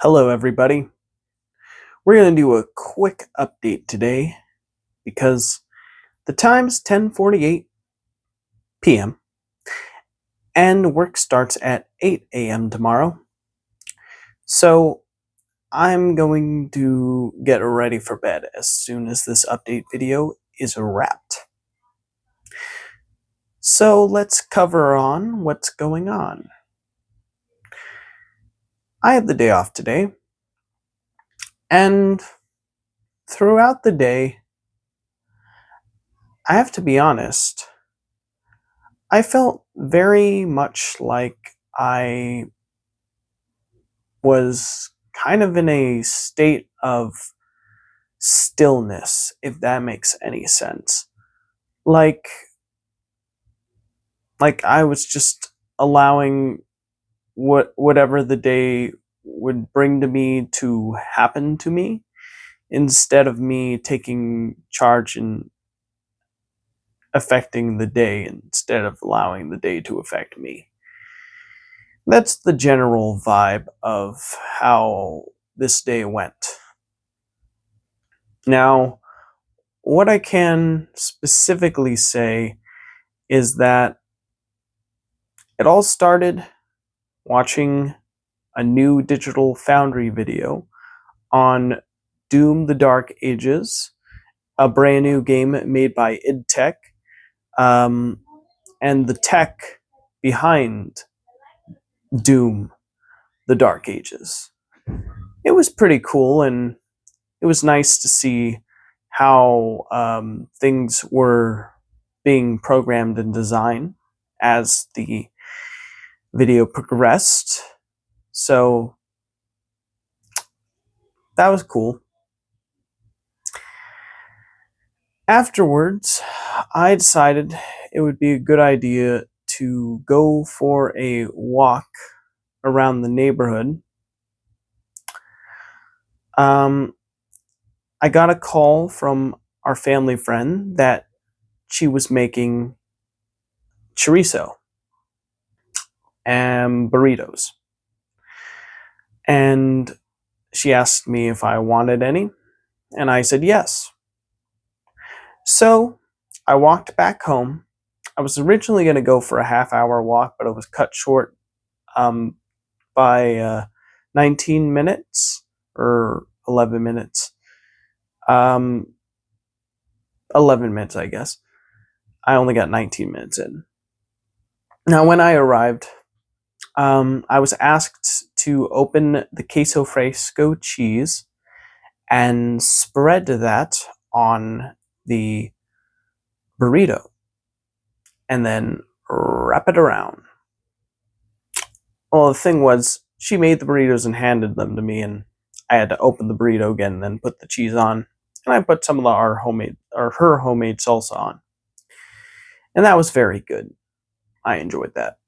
Hello, everybody. We're going to do a quick update today because the time's 10:48 p.m. and work starts at 8 a.m. tomorrow. So I'm going to get ready for bed as soon as this update video is wrapped. So let's cover on what's going on. I have the day off today, and throughout the day, I have to be honest, I felt very much like I was kind of in a state of stillness, if that makes any sense. Like I was just allowing whatever the day would bring to me to happen to me instead of me taking charge and affecting the day instead of allowing the day to affect me. That's the general vibe of how this day went. Now, what I can specifically say is that it all started watching a new Digital Foundry video on Doom the Dark Ages, a brand new game made by id Tech, and the tech behind Doom the Dark Ages. It was pretty cool, and it was nice to see how things were being programmed and designed as the video progressed. So that was cool. Afterwards, I decided it would be a good idea to go for a walk around the neighborhood. I got a call from our family friend that she was making chorizo and burritos. And she asked me if I wanted any, and I said yes. So I walked back home. I was originally going to go for a half-hour walk, but it was cut short by 19 minutes or 11 minutes. 11 minutes, I guess. I only got 19 minutes in. Now, when I arrived, I was asked to open the queso fresco cheese and spread that on the burrito and then wrap it around. Well, the thing was, she made the burritos and handed them to me, and I had to open the burrito again and then put the cheese on. And I put some of her homemade salsa on. And that was very good. I enjoyed that.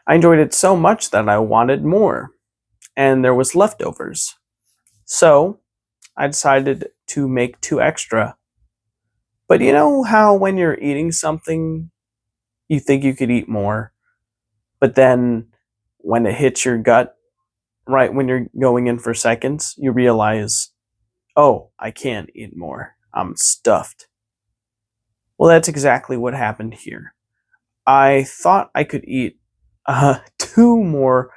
I enjoyed it so much that I wanted more, and there was leftovers. So I decided to make 2 extra. But you know how when you're eating something, you think you could eat more, but then when it hits your gut, right when you're going in for seconds, you realize, oh, I can't eat more. I'm stuffed. Well, that's exactly what happened here. I thought I could eat 2 more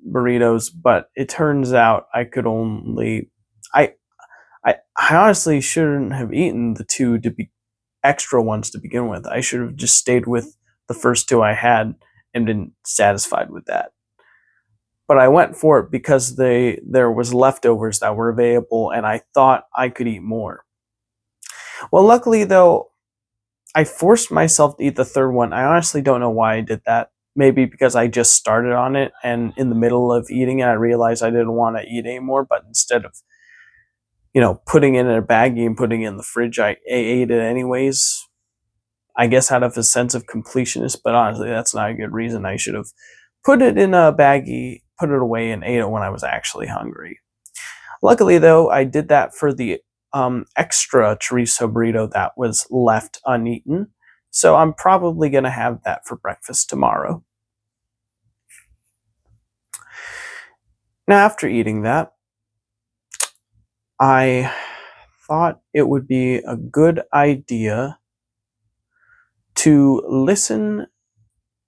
burritos, but it turns out I could only. I honestly shouldn't have eaten the 2 extra ones to begin with. I should have just stayed with the first 2 I had and been satisfied with that. But I went for it because there was leftovers that were available, and I thought I could eat more. Well, luckily though, I forced myself to eat the 3rd one. I honestly don't know why I did that. Maybe because I just started on it, and in the middle of eating it, I realized I didn't want to eat anymore. But instead of, putting it in a baggie and putting it in the fridge, I ate it anyways. I guess out of a sense of completionist, but honestly, that's not a good reason. I should have put it in a baggie, put it away, and ate it when I was actually hungry. Luckily, though, I did that for the extra chorizo burrito that was left uneaten. So I'm probably going to have that for breakfast tomorrow. Now, after eating that, I thought it would be a good idea to listen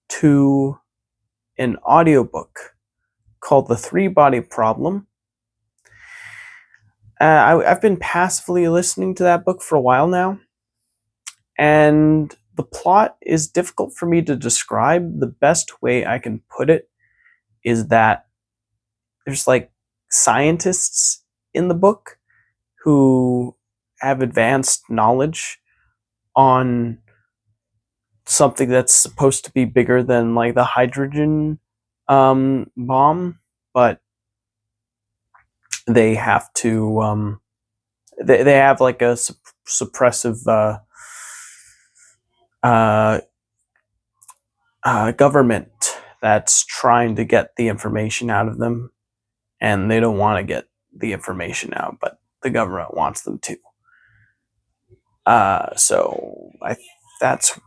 to an audiobook called The Three Body Problem. I've been passively listening to that book for a while now, and the plot is difficult for me to describe. The best way I can put it is that there's like scientists in the book who have advanced knowledge on something that's supposed to be bigger than like the hydrogen bomb, but they have to they have like a suppressive uh, government that's trying to get the information out of them, and they don't want to get the information out, but the government wants them to. So that's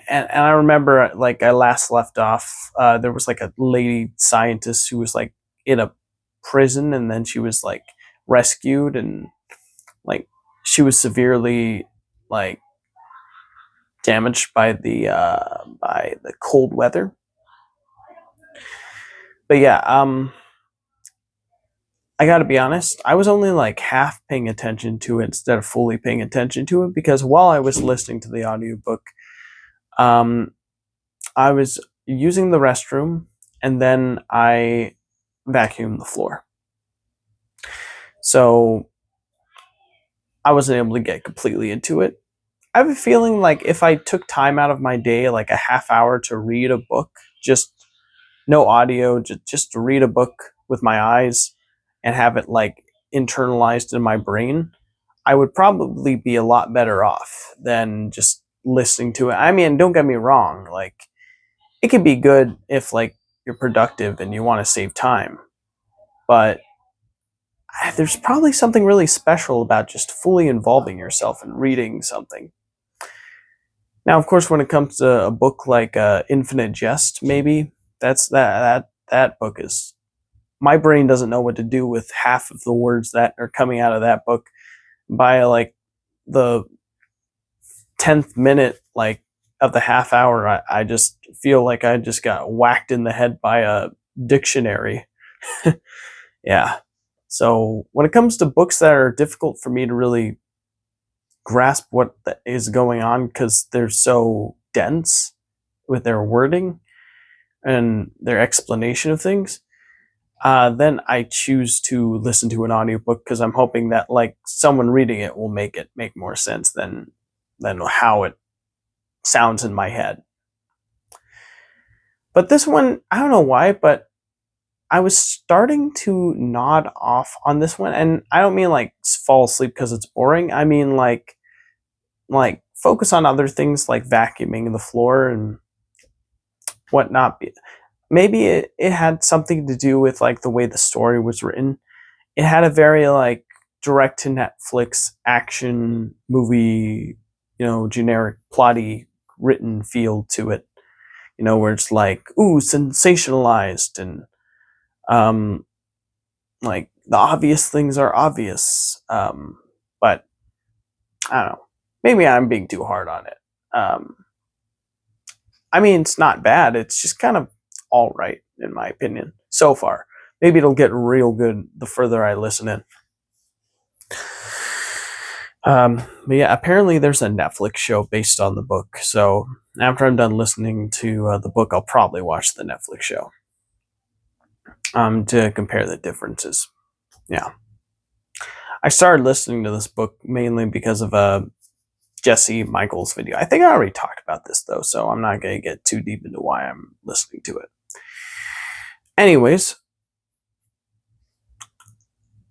and I remember like I last left off. There was like a lady scientist who was like in a prison, and then she was like rescued, and like she was severely like damaged by the cold weather. But yeah, I got to be honest. I was only like half paying attention to it instead of fully paying attention to it, because while I was listening to the audiobook, um, I was using the restroom, and then I vacuumed the floor. So I wasn't able to get completely into it. I have a feeling like if I took time out of my day, like a half hour to read a book, just no audio, just to read a book with my eyes and have it like internalized in my brain, I would probably be a lot better off than just listening to it. I mean, don't get me wrong, like it can be good if like you're productive and you want to save time, but there's probably something really special about just fully involving yourself in reading something. Now, of course, when it comes to a book like Infinite Jest, maybe that book is, my brain doesn't know what to do with half of the words that are coming out of that book. By like the 10th minute, like of the half hour, I just feel like I just got whacked in the head by a dictionary. Yeah. So when it comes to books that are difficult for me to really grasp what is going on because they're so dense with their wording and their explanation of things, then I choose to listen to an audiobook because I'm hoping that like someone reading it will make it make more sense than how it sounds in my head. But this one, I don't know why, but I was starting to nod off on this one, and I don't mean like fall asleep because it's boring. I mean like focus on other things like vacuuming the floor and whatnot. Maybe it had something to do with like the way the story was written. It had a very like direct to Netflix action movie, generic plotty written feel to it. Where it's like, ooh, sensationalized, and um like the obvious things are obvious. But I don't know. Maybe I'm being too hard on it. I mean, it's not bad. It's just kind of all right, in my opinion, so far. Maybe it'll get real good the further I listen in. But yeah, apparently there's a Netflix show based on the book. So after I'm done listening to the book, I'll probably watch the Netflix show to compare the differences. Yeah. I started listening to this book mainly because of Jesse Michaels video. I think I already talked about this though, so I'm not going to get too deep into why I'm listening to it. Anyways,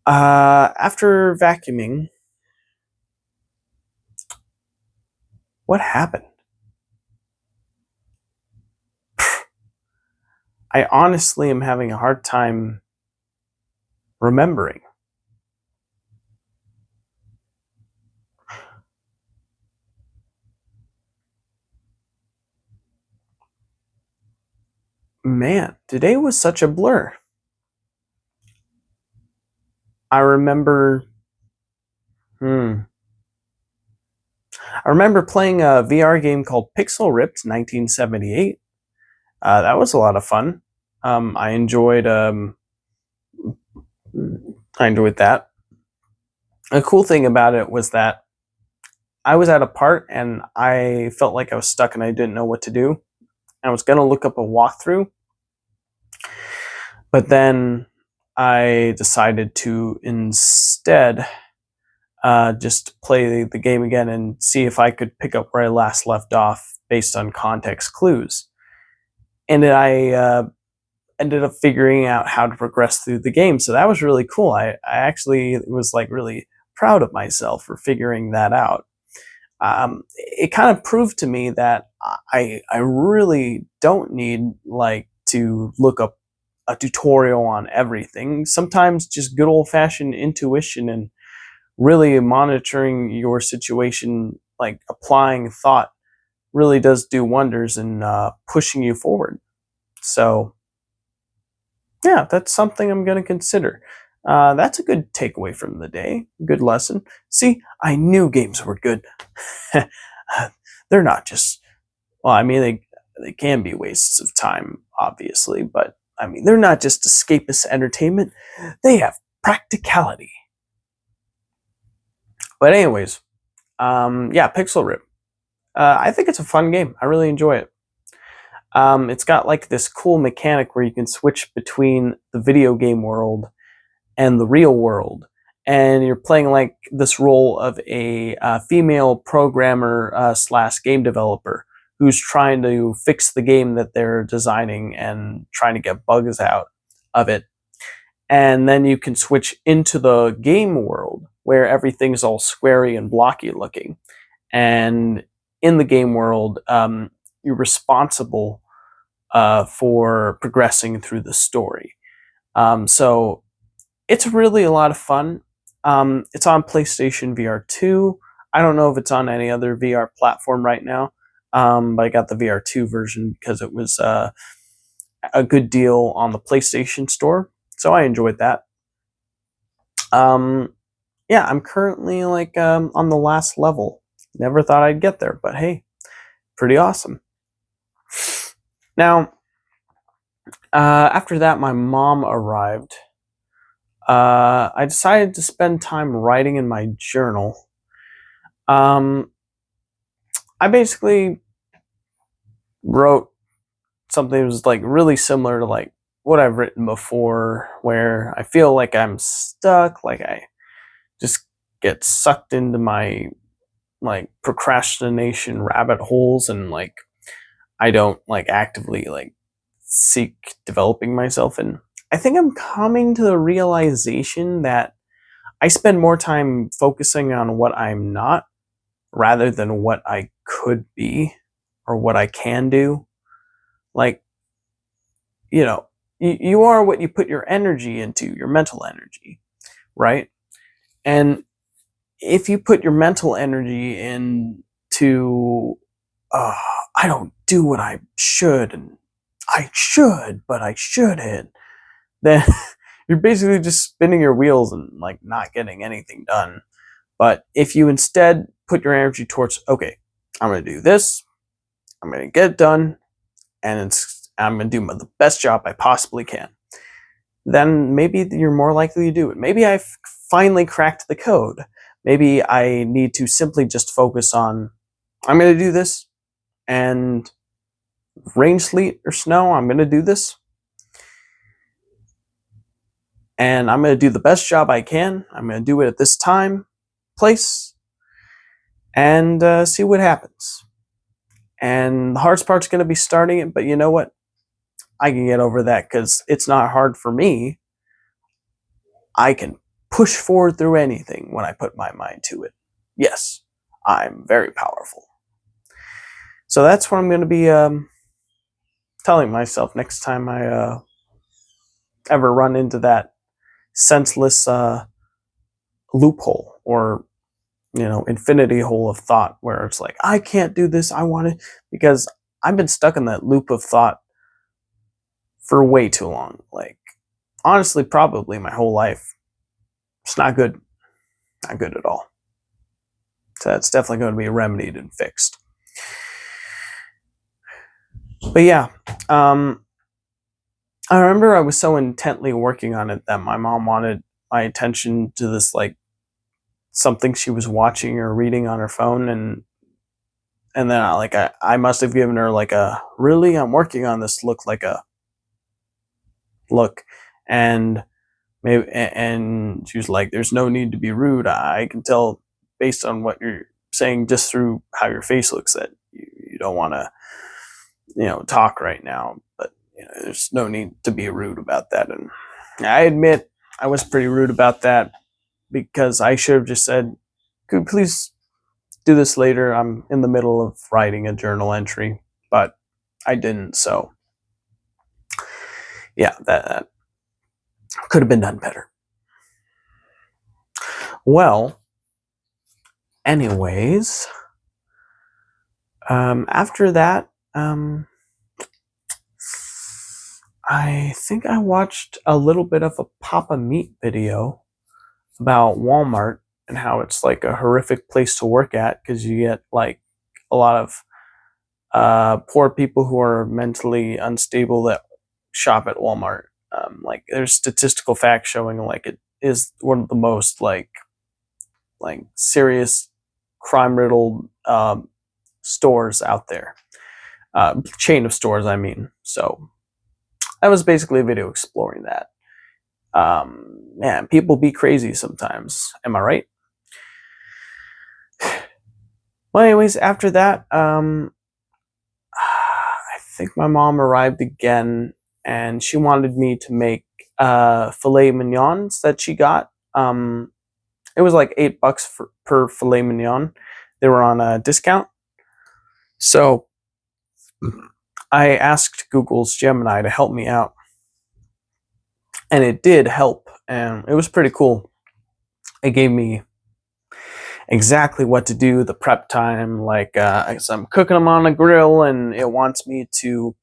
after vacuuming, what happened? I honestly am having a hard time remembering. Man, today was such a blur. I remember, hmm, I remember playing a VR game called Pixel Ripped 1978. That was a lot of fun. Um, I enjoyed, um, I enjoyed that. A cool thing about it was that I was at a part and I felt like I was stuck and I didn't know what to do. I was gonna look up a walkthrough, but then I decided to instead just play the game again and see if I could pick up where I last left off based on context clues. And I ended up figuring out how to progress through the game. So that was really cool. I actually was like really proud of myself for figuring that out. It kind of proved to me that I really don't need like to look up a tutorial on everything. Sometimes just good old fashioned intuition and really monitoring your situation, like applying thought, really does do wonders in pushing you forward. So yeah, that's something I'm going to consider. That's a good takeaway from the day. Good lesson. See, I knew games were good. They're not just, well, I mean, they can be wastes of time, obviously, but I mean, they're not just escapist entertainment. They have practicality. But anyways, yeah, Pixel Rip. I think it's a fun game. I really enjoy it. It's got like this cool mechanic where you can switch between the video game world and the real world, and you're playing like this role of a female programmer slash game developer who's trying to fix the game that they're designing and trying to get bugs out of it. And then you can switch into the game world where everything's all squarey and blocky looking. And in the game world, you're responsible for progressing through the story. So it's really a lot of fun. It's on PlayStation VR 2. I don't know if it's on any other VR platform right now, but I got the VR 2 version because it was a good deal on the PlayStation Store. So I enjoyed that. Um, yeah, I'm currently like on the last level. Never thought I'd get there, but hey, pretty awesome. Now, after that, my mom arrived. I decided to spend time writing in my journal. Um, I basically wrote something that was like really similar to like what I've written before, where I feel like I'm stuck, like I just get sucked into my like procrastination rabbit holes, and like I don't like actively like seek developing myself. And I think I'm coming to the realization that I spend more time focusing on what I'm not rather than what I could be or what I can do. Like, you know, you are what you put your energy into, your mental energy, right? And if you put your mental energy into, uh, I don't do what I should, and I should, but I shouldn't, then you're basically just spinning your wheels and like not getting anything done. But if you instead put your energy towards, okay, I'm going to do this, I'm going to get it done, and I'm going to do the best job I possibly can, then maybe you're more likely to do it. Maybe I've finally cracked the code. Maybe I need to simply just focus on, I'm going to do this, and rain, sleet, or snow, I'm going to do this. And I'm going to do the best job I can. I'm going to do it at this time, place, and see what happens. And the hardest part's going to be starting it, but you know what? I can get over that because it's not hard for me. I can push forward through anything when I put my mind to it. Yes, I'm very powerful. So that's what I'm going to be telling myself next time I ever run into that senseless loophole or infinity hole of thought where it's like, I can't do this, I want it, because I've been stuck in that loop of thought for way too long. Like, honestly, probably my whole life. It's not good. Not good at all. So that's definitely going to be remedied and fixed. But yeah, I remember I was so intently working on it that my mom wanted my attention to this, like, something she was watching or reading on her phone, and then I must have given her like a really, I'm working on this look, like a look, and maybe, and she was like, there's no need to be rude. I can tell based on what you're saying just through how your face looks that you don't want to, talk right now, but there's no need to be rude about that. And I admit I was pretty rude about that, because I should have just said, could you please do this later? I'm in the middle of writing a journal entry, but I didn't. So yeah, that could have been done better. Well, anyways, after that, I think I watched a little bit of a Papa Meat video about Walmart and how it's like a horrific place to work at, because you get like a lot of poor people who are mentally unstable that shop at Walmart. Like there's statistical facts showing like it is one of the most like serious crime riddled stores out there. Chain of stores, I mean. So that was basically a video exploring that. Man, people be crazy sometimes. Am I right? Well, anyways, after that, I think my mom arrived again, and she wanted me to make filet mignons that she got. It was like $8 per filet mignon. They were on a discount. So I asked Google's Gemini to help me out, and it did help, and it was pretty cool. It gave me exactly what to do, the prep time. Like, so I'm cooking them on a grill, and it wants me to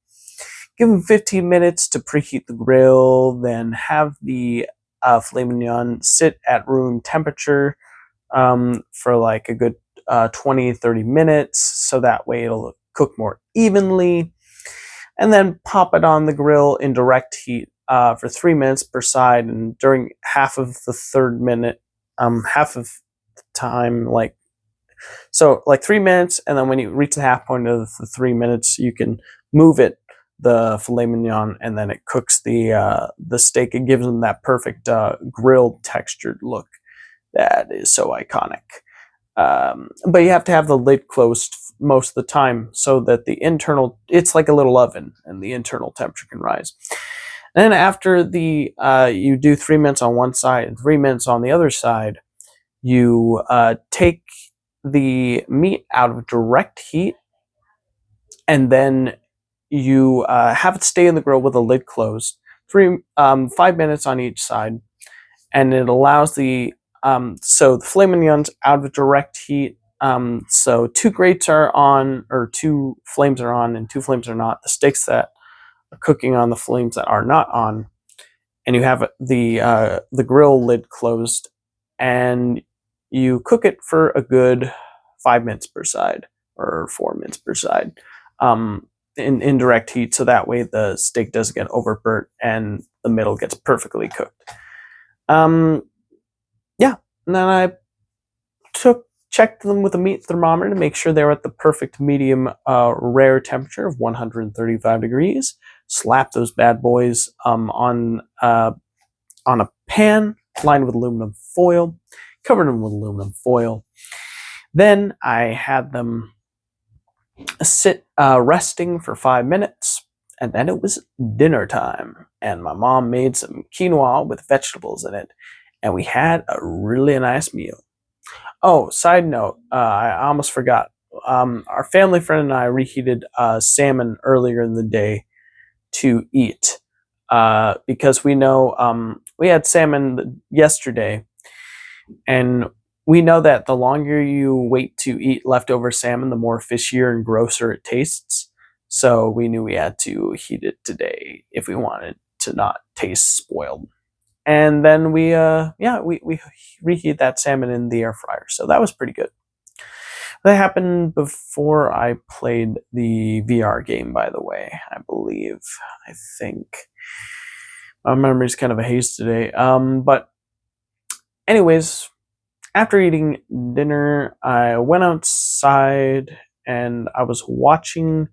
give them 15 minutes to preheat the grill, then have the filet mignon sit at room temperature for like a good 20-30 minutes, so that way it'll cook more evenly, and then pop it on the grill in direct heat for 3 minutes per side. And during half of the third minute, half of the time, like 3 minutes, and then when you reach the half point of the 3 minutes, you can move it, the filet mignon, and then it cooks the steak. It gives them that perfect grilled textured look that is so iconic. But you have to have the lid closed most of the time, so that it's like a little oven, and the internal temperature can rise. And then after you do 3 minutes on one side and 3 minutes on the other side, you take the meat out of direct heat, and then you have it stay in the grill with the lid closed, 5 minutes on each side, and it allows so the filet mignon's out of direct heat. So 2 grates are on, or 2 flames are on, and 2 flames are not. The steaks that are cooking on the flames that are not on, and you have the grill lid closed, and you cook it for a good 5 minutes per side, or 4 minutes per side, in direct heat, so that way the steak doesn't get overburnt and the middle gets perfectly cooked. Yeah, and then I checked them with a meat thermometer to make sure they were at the perfect medium rare temperature of 135 degrees. Slap those bad boys on a pan lined with aluminum foil, covered them with aluminum foil. Then I had them sit resting for 5 minutes, and then it was dinner time, and my mom made some quinoa with vegetables in it, and we had a really nice meal. Oh, side note, I almost forgot. Our family friend and I reheated salmon earlier in the day to eat, because we know we had salmon yesterday, and we know that the longer you wait to eat leftover salmon, the more fishier and grosser it tastes. So we knew we had to heat it today if we wanted to not taste spoiled. And then we reheat that salmon in the air fryer. So that was pretty good. That happened before I played the VR game, by the way, I believe. I think. My memory's kind of a haze today. But anyways, after eating dinner, I went outside and I was watching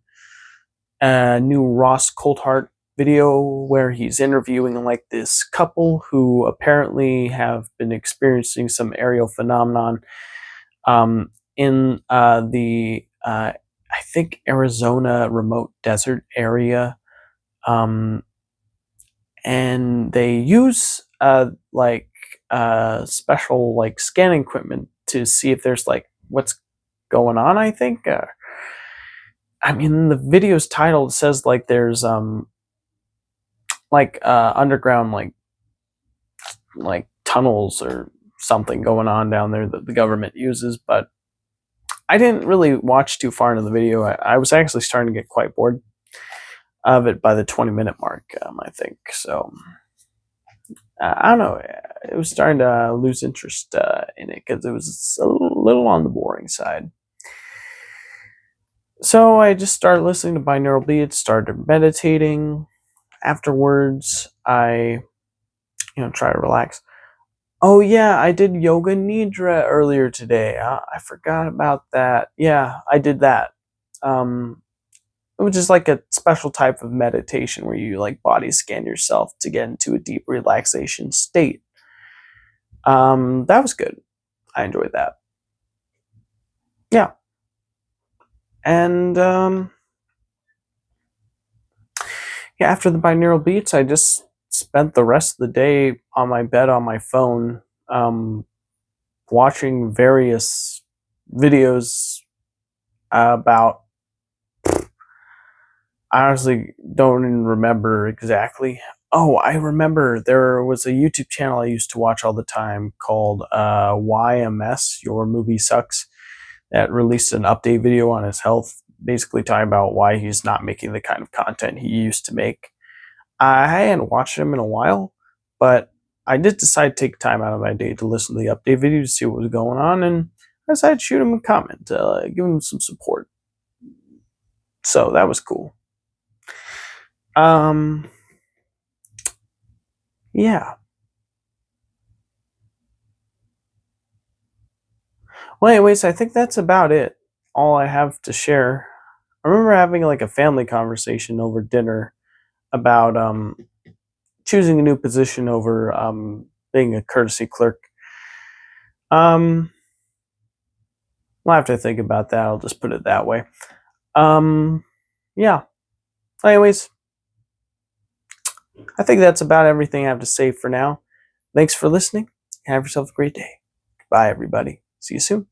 a new Ross Coulthart video where he's interviewing like this couple who apparently have been experiencing some aerial phenomenon in the I think Arizona remote desert area, and they use special like scanning equipment to see if there's like what's going on. I think. I mean, the video's title says like there's underground like tunnels or something going on down there that the government uses, but I didn't really watch too far into the video. I was actually starting to get quite bored of it by the 20-minute mark, I think. So I don't know. It was starting to lose interest in it because it was a little on the boring side. So I just started listening to binaural beats, started meditating. Afterwards, I try to relax. Oh yeah, I did yoga nidra earlier today. I forgot about that. Yeah, I did that. It was just like a special type of meditation where you like body scan yourself to get into a deep relaxation state. That was good. I enjoyed that. Yeah, and yeah, after the binaural beats, I just spent the rest of the day on my bed on my phone, watching various videos about. I honestly don't even remember exactly. Oh, I remember there was a YouTube channel I used to watch all the time called YMS, Your Movie Sucks, that released an update video on his health, basically talking about why he's not making the kind of content he used to make. I hadn't watched him in a while, but I did decide to take time out of my day to listen to the update video to see what was going on, and I decided to shoot him a comment, give him some support. So that was cool. Um, yeah. Well, anyways, I think that's about it. All I have to share. I remember having like a family conversation over dinner about choosing a new position over being a courtesy clerk. Um, I'll have to think about that. I'll just put it that way. Yeah. Anyways, I think that's about everything I have to say for now. Thanks for listening. Have yourself a great day. Bye, everybody. See you soon.